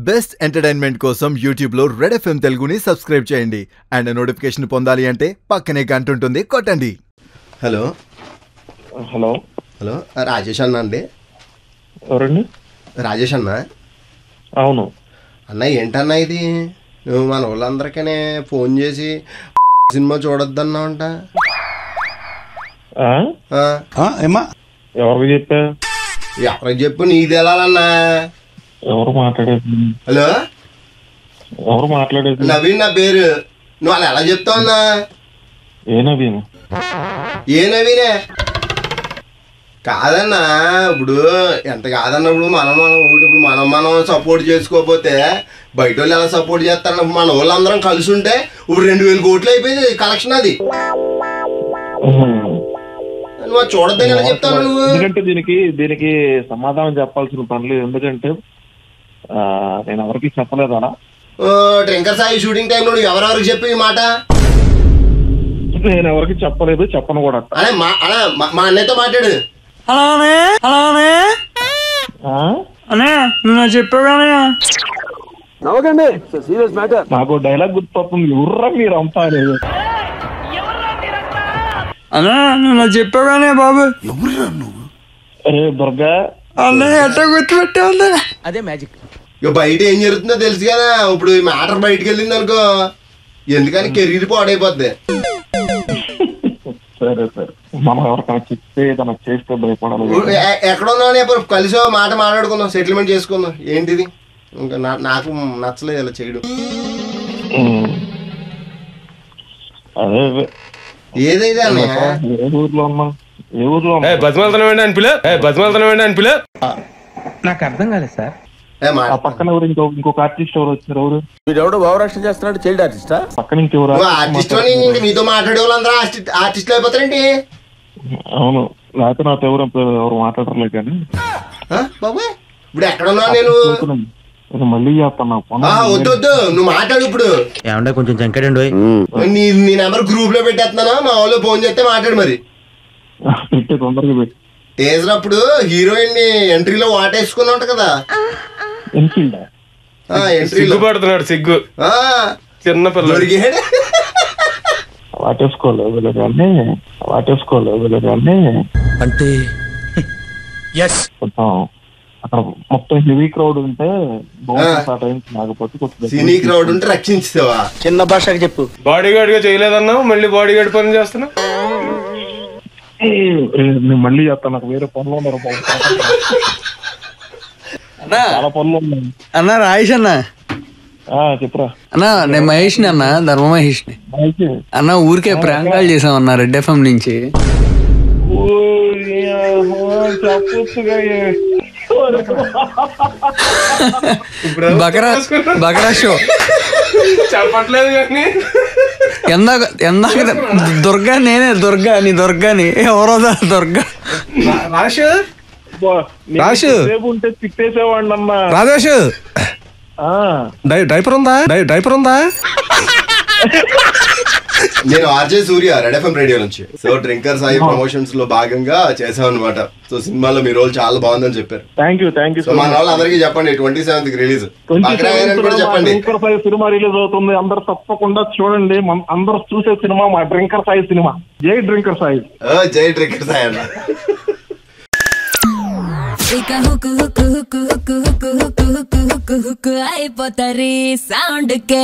Best entertainment కోసం YouTube లో red FM తెలుగుని సబ్స్క్రైబ్ చేయండి అండ్ నోటిఫికేషన్ పొందాలి అంటే పక్కనే గంట ఉంటుంది కొట్టండి. హలో హలో హలో రాజేష్ అన్న అండి? ఎవరండి? రాజేష్ అన్న? అవును అన్న. ఏంటన్నా ఇది, నువ్వు మన వాళ్ళందరికీ ఫోన్ చేసి సినిమా చూడొద్దన్నావంట. ఏమా? ఎవరికి చెప్పా? ఎవరికి చెప్పు, నీకు తెలాలన్నా. ఎవరు మాట్లాడేది? హలో, ఎవరు మాట్లాడేది? నవీన్ నా పేరు. నువ్వు అలా ఎలా చెప్తావు అన్నా? ఏ నవీన్? ఏ నవీనే కాదన్నా. ఇప్పుడు ఎంత కాదన్నప్పుడు మనం సపోర్ట్ చేసుకోకపోతే బయట వాళ్ళు ఎలా సపోర్ట్ చేస్తారన్న? మన వాళ్ళందరం కలిసి ఉంటే ఇప్పుడు 2000 కోట్లు అయిపోయింది కలెక్షన్. అది నువ్వు చూడద్దని ఎలా చెప్తాను నువ్వు? ఎందుకంటే దీనికి సమాధానం చెప్పాల్సిన పని లేదు. ఎందుకంటే నేను ఎవరికి చెప్పలేదు అలా. డ్రింకర్ సాయి షూటింగ్ టైంలో నువ్వు ఎవరెవరికి చెప్పి ఈ మాట? నేను ఎవరికి చెప్పలేదు, చెప్పను కూడా. అనే మా అన్నయ్యతో మాట్లాడు. నవ్వకండి, సీరియస్ మ్యాటర్. నాకు డైలాగ్ గుర్తుపోతుంది. ఎవర్రా మీరు అంతా అనేది. అన్నా నువ్వు చెప్పాగానే బాబు. అరే దుర్గా అన్న ఎట్లా గుర్తుపెట్టావు? అదే మ్యాజిక్. ఇక బయట ఏం జరుగుతుందో తెలుసు కదా. ఇప్పుడు ఈ మ్యాటర్ బయటకు వెళ్ళింది అనుకో, ఎందుకని కెరీర్ పాడైపోద్ది. సరే సరే, మనం ఎవరికైనా చెప్తే తనకు చేస్తే భయపడాలి. ఎక్కడ ఉన్నావు? కలిసి మాట మాట్లాడుకుందాం, సెటిల్మెంట్ చేసుకుందాం. ఏంటిది ఇంకా నాకు నచ్చలేదు ఇలా చేయడం. అదే ఏదైతే అన్నయ్య, ఏ ఊర్లో ఉన్నా? ఏ ఊర్లో బతిమాలుతున్నామండి అని పిల్ల. నాకు అర్థం కాలేదు సార్. ఆ పక్కన ఎవరు ఇంకొక ఆర్టిస్ట్ ఎవరు వచ్చారు? ఎవరు? వీడెవడో భావరాష్ట్రం చేస్తున్నాడు, చైల్డ్ ఆర్టిస్టా? పక్కన ఇంకెవరు ఆర్టిస్ట్? నీతో మాట్లాడే వాళ్ళందరూ ఆర్టిస్టులు అయిపోతారేంటి? అవును, లేకపోతే నాతో ఎవరు మాట్లాడలేదు. కానీ బాబాయ్ ఇప్పుడు ఎక్కడ ఉన్నావు? నేను మళ్ళీ చేస్తాను. వద్దు, నువ్వు మాట్లాడు ఇప్పుడు. ఏమంటే కొంచెం చంకడండి. నీ నెంబర్ గ్రూప్ లో పెట్టేస్తున్నాను, మా వాళ్ళు ఫోన్ చేస్తే మాట్లాడు. మరి పెట్టే తొందరగా పెట్టి. టేజర్ అప్పుడు హీరోయిన్ ని ఎంట్రీలో వాటేసుకున్నావు కదా? సిగ్గు పడుతున్నాడు, సిగ్గు. చిన్న పిల్ల వాటేసుకోలేదు కానీ అంటే అక్కడ మొత్తం హెవీ క్రౌడ్ ఉంటే సినీ క్రౌడ్ ఉంటే రక్షించావా? చిన్న భాషకి చెప్పు. బాడీ గార్డ్ గా చేయలేదన్నావు, మళ్ళీ బాడీ గార్డ్ పని చేస్తున్నా. నేను మళ్ళీ చేస్తాను. నాకు వేరే పనులు ఉన్నారు, చాలా పనులు ఉన్నాయి. అన్న రాయేష్ అన్న. చెప్పురా అన్న, నేను మహేష్ ని అన్న, ధర్మ మహేష్ ని అన్న. ఊరికే ప్రాంక్ కాల్ చేసామన్నా రెడ్ ఎఫ్ఎం నుంచి. బకరా షో చెప్పట్లేదు కానీ ఎందాక దుర్గా, నేనే దుర్గాని ఎవరో దుర్గా. రాషు ఉంటే తిట్టేసేవాడిని అన్న. రాజేష్ డైపర్ ఉందా? నేను ఆర్జే సూర్య, రెడ్ ఎఫ్ఎం రేడియో నుంచి. సో డ్రింకర్ సాయి ప్రమోషన్స్ లో భాగంగా చేసాం అనమాట. సో సినిమాలో మీ రోల్ చాలా బాగుందని చెప్పారు. Thank you. సో మన వాళ్ళు అందరికీ చెప్పండి, 27th రిలీజ్. చెప్పండి, డ్రింకర్ సాయి సినిమా రిలీజ్ అవుతుంది. అందరు తప్పకుండా చూడండి. అందరు చూసే సినిమా మా డ్రింకర్ సాయి సినిమా. జై డ్రింకర్ సాయి. జై డ్రింకర్ సాయి అన్న. అయిపోతారు సౌండ్ కే